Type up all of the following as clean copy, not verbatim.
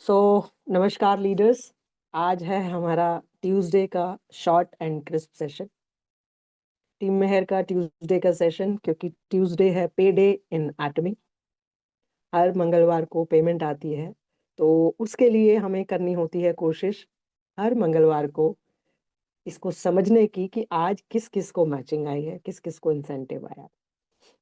सो नमस्कार लीडर्स। आज है हमारा ट्यूसडे का short and crisp session. Team Mehar का ट्यूसडे का सेशन, क्योंकि ट्यूसडे है पे डे इन एटमी। हर मंगलवार को पेमेंट आती है, तो उसके लिए हमें करनी होती है कोशिश हर मंगलवार को इसको समझने की कि आज किस किस को मैचिंग आई है, किस किस को इंसेंटिव आया।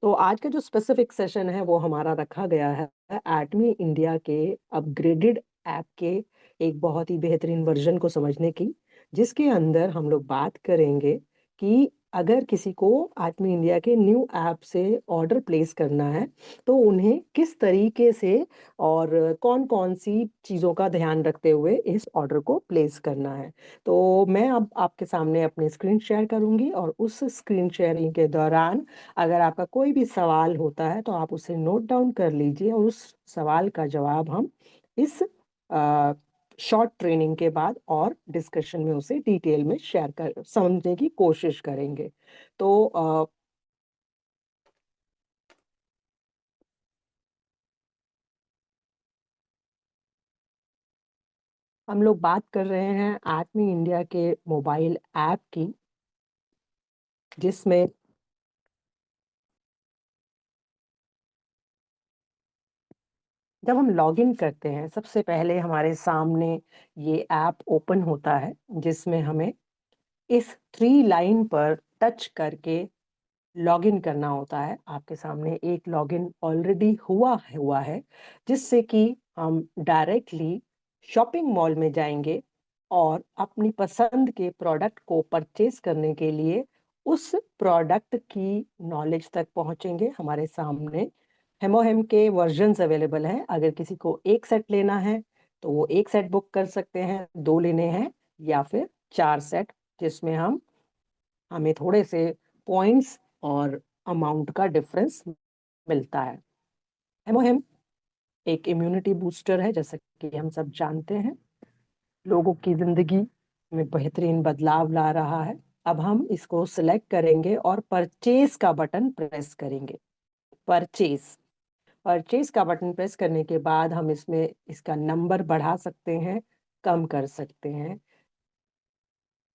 तो आज का जो स्पेसिफिक सेशन है वो हमारा रखा गया है एटमी इंडिया के अपग्रेडेड ऐप के एक बहुत ही बेहतरीन वर्जन को समझने की, जिसके अंदर हम लोग बात करेंगे कि अगर किसी को एटमी इंडिया के न्यू ऐप से ऑर्डर प्लेस करना है तो उन्हें किस तरीके से और कौन-कौन सी चीज़ों का ध्यान रखते हुए इस ऑर्डर को प्लेस करना है। तो मैं अब आपके सामने अपनी स्क्रीन शेयर करूँगी और उस स्क्रीन शेयरिंग के दौरान अगर आपका कोई भी सवाल होता है तो आप उसे नोट डाउन कर लीजिए और उस सवाल का जवाब हम इस शॉर्ट ट्रेनिंग के बाद और डिस्कशन में उसे डिटेल में शेयर कर समझने की कोशिश करेंगे। तो हम लोग बात कर रहे हैं एटमी इंडिया के मोबाइल ऐप की, जिसमें जब हम लॉगिन करते हैं सबसे पहले हमारे सामने ये ऐप ओपन होता है, जिसमें हमें इस 3 लाइन पर टच करके लॉगिन करना होता है। आपके सामने एक लॉगिन ऑलरेडी हुआ है, जिससे कि हम डायरेक्टली शॉपिंग मॉल में जाएँगे और अपनी पसंद के प्रोडक्ट को परचेज़ करने के लिए उस प्रोडक्ट की नॉलेज तक पहुँचेंगे। हमारे सामने हेमोहेम के वर्ज़न्स अवेलेबल हैं। अगर किसी को 1 सेट लेना है, तो वो 1 सेट बुक कर सकते हैं, 2 लेने हैं या फिर 4 सेट, जिसमें हमें थोड़े से पॉइंट्स और अमाउंट का डिफरेंस मिलता है। हेमोहिम एक इम्यूनिटी बूस्टर है, जैसा कि हम सब जानते हैं। लोगों की ज़िंदगी में बेहतरीन बदलाव ला रहा है। अब हम इसको सिलेक्ट करेंगे और परचेज़ का बटन प्रेस करेंगे। परचेज़ परचेज़ का बटन प्रेस करने के बाद हम इसमें इसका नंबर बढ़ा सकते हैं, कम कर सकते हैं।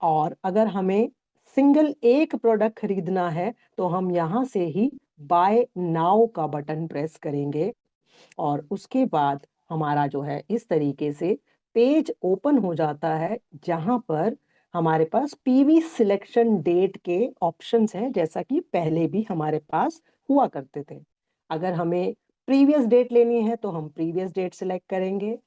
और अगर हमें सिंगल एक प्रोडक्ट खरीदना है, तो हम यहाँ से ही बाय नाउ का बटन प्रेस करेंगे और उसके बाद हमारा जो है इस तरीके से पेज ओपन हो जाता है, जहाँ पर हमारे पास पीवी सिलेक्शन डेट के ऑप्शंस हैं, जैसा कि पहले भी हमारे पास हुआ करते थे। अगर हमें प्रीवियस डेट लेनी है, तो हम प्रीवियस डेट सिलेक्ट करेंगे।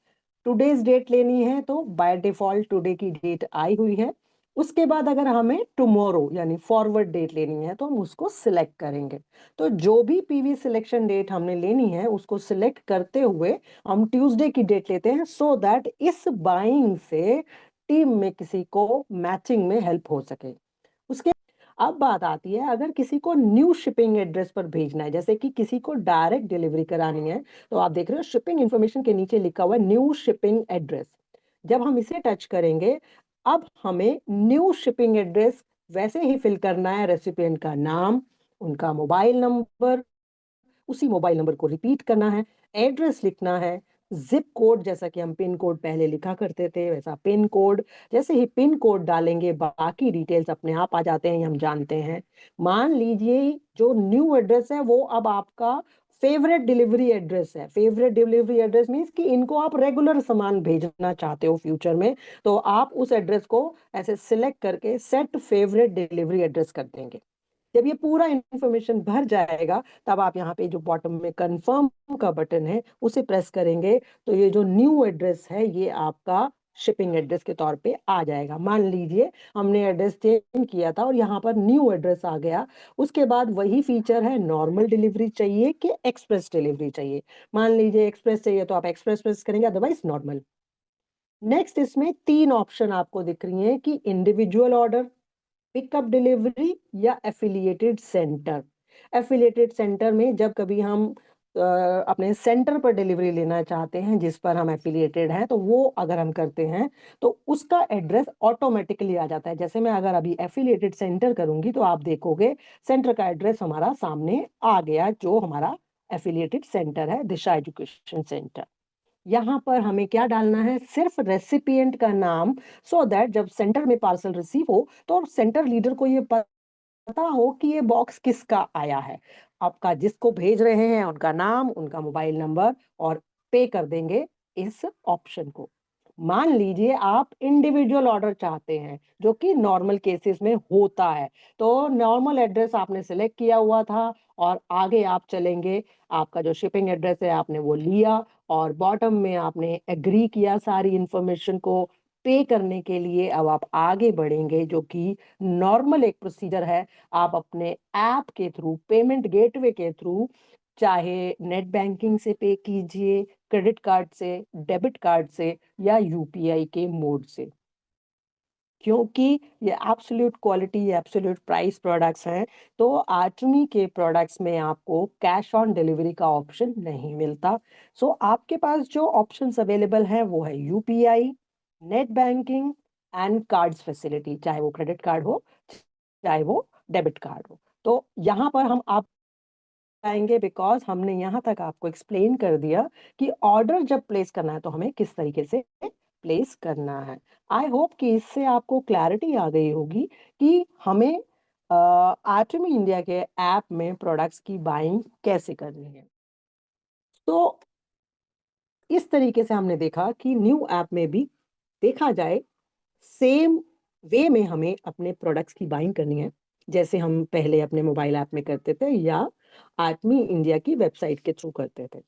टुडेज़ डेट लेनी है, तो बाय डिफ़ॉल्ट टुडे की डेट आई हुई है। उसके बाद अगर हमें टुमारो यानी फॉरवर्ड डेट लेनी है, तो हम उसको सिलेक्ट करेंगे। तो जो भी पीवी सिलेक्शन डेट हमने लेनी है, उसको सिलेक्ट करते हुए हम ट्यूसडे की डेट लेते हैं, सो दैट इस बाइंग से टीम में किसी को मैचिंग में हेल्प हो सके। उसके अब बात आती है, अगर किसी को न्यू शिपिंग एड्रेस पर भेजना है, जैसे कि किसी को डायरेक्ट डिलीवरी करानी है, तो आप देख रहे हो शिपिंग इन्फॉर्मेशन के नीचे लिखा हुआ है न्यू शिपिंग एड्रेस। जब हम इसे टच करेंगे, अब हमें न्यू शिपिंग एड्रेस वैसे ही फिल करना है, रेसिपिएंट का नाम, उनका मोबाइल नंबर, उसी मोबाइल नंबर को रिपीट करना है, एड्रेस लिखना है, ज़िप कोड, जैसा कि हम पिन कोड पहले लिखा करते थे, वैसा पिन कोड। जैसे ही पिन कोड डालेंगे, बाकी डिटेल्स अपने आप आ जाते हैं, ये हम जानते हैं। मान लीजिए जो न्यू एड्रेस है, वो अब आपका फ़ेवरेट डिलीवरी एड्रेस है। फ़ेवरेट डिलीवरी एड्रेस मीन्स कि इनको आप रेगुलर सामान भेजना चाहते हो फ्यूचर में, तो आप उस एड्रेस को ऐसे सिलेक्ट करके सेट फ़ेवरेट डिलीवरी एड्रेस कर देंगे। जब ये पूरा इन्फॉर्मेशन भर जाएगा, तब आप यहाँ पे जो बॉटम में कन्फर्म का बटन है, उसे प्रेस करेंगे, तो ये जो न्यू एड्रेस है, ये आपका शिपिंग एड्रेस के तौर पे आ जाएगा। मान लीजिए हमने एड्रेस चेंज किया था और यहाँ पर न्यू एड्रेस आ गया। उसके बाद वही फीचर है, नॉर्मल डिलीवरी चाहिए कि एक्सप्रेस डिलीवरी चाहिए। मान लीजिए एक्सप्रेस चाहिए, तो आप एक्सप्रेस प्रेस करेंगे, अदरवाइज़ नॉर्मल। नेक्स्ट इसमें 3 ऑप्शन आपको दिख रही हैं कि इंडिविजुअल ऑर्डर, पिकअप डिलीवरी या एफिलिएटेड सेंटर। एफिलिएटेड सेंटर में जब कभी हम अपने सेंटर पर डिलीवरी लेना चाहते हैं, जिस पर हम एफिलिएटेड हैं, तो वो अगर हम करते हैं, तो उसका एड्रेस ऑटोमेटिकली आ जाता है। जैसे मैं अगर अभी एफिलिएटेड सेंटर करूँगी, तो आप देखोगे सेंटर का एड्रेस हमारा सामने आ गया, जो हमारा एफिलिएटेड सेंटर है, दिशा एजुकेशन सेंटर। यहाँ पर हमें क्या डालना है, सिर्फ़ रेसिपिएंट का नाम, सो दैट जब सेंटर में पार्सल रिसीव हो, तो सेंटर लीडर को ये पता हो कि ये बॉक्स किसका आया है। आपका जिसको भेज रहे हैं उनका नाम, उनका मोबाइल नंबर और पे कर देंगे इस ऑप्शन को। मान लीजिए आप इंडिविजुअल ऑर्डर चाहते हैं, जो कि नॉर्मल केसेस में होता है। तो नॉर्मल एड्रेस आपने सिलेक्ट किया हुआ था और आगे आप चलेंगे, आपका जो शिपिंग एड्रेस है आपने वो लिया और बॉटम में आपने एग्री किया सारी इन्फॉर्मेशन को पे करने के लिए। अब आप आगे बढ़ेंगे, जो कि नॉर्मल एक प्रोसीजर है। आप अपने ऐप के थ्रू, पेमेंट गेटवे के थ्रू, चाहे नेट बैंकिंग से पे कीजिए, क्रेडिट कार्ड से, डेबिट कार्ड से या यूपीआई के मोड से। क्योंकि ये absolute quality, absolute price products हैं, तो आर्चमी के प्रोडक्ट्स में आपको कैश ऑन डिलीवरी का ऑप्शन नहीं मिलता। सो आपके पास जो ऑप्शंस अवेलेबल हैं वो है UPI, net banking and cards facility, चाहे वो क्रेडिट कार्ड हो, चाहे वो डेबिट कार्ड हो। तो यहाँ पर हम आप आएँगे बिकॉज़ हमने यहाँ तक आपको एक्सप्लेन कर दिया कि ऑर्डर जब प्लेस करना है तो हमें किस तरीके से प्लेस करना है। आई होप कि इससे आपको क्लैरिटी आ गई होगी कि हमें एटमी इंडिया के ऐप में प्रोडक्ट्स की बाइंग कैसे करनी है। तो इस तरीके से हमने देखा कि न्यू ऐप में भी देखा जाए सेम वे में हमें अपने प्रोडक्ट्स की बाइंग करनी है, जैसे हम पहले अपने मोबाइल ऐप में करते थे या एटमी इंडिया की वेबसाइट के थ्रू करते थे।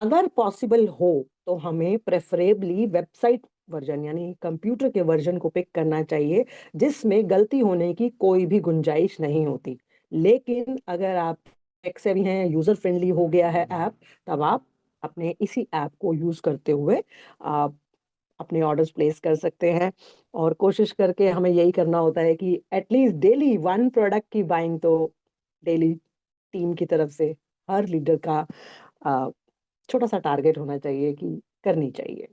अगर पॉसिबल हो तो हमें प्रेफरेबली वेबसाइट वर्जन यानी कंप्यूटर के वर्जन को पिक करना चाहिए, जिसमें गलती होने की कोई भी गुंजाइश नहीं होती। लेकिन अगर आप टेक सेवी हैं, यूज़र फ्रेंडली हो गया है ऐप, तब आप अपने इसी ऐप को यूज़ करते हुए आप अपने ऑर्डर्स प्लेस कर सकते हैं। और कोशिश करके हमें यही करना होता है कि एटलीस्ट डेली 1 प्रोडक्ट की बाइंग तो डेली टीम की तरफ से हर लीडर का अ, छोटा-सा टारगेट होना चाहिए कि करनी चाहिए।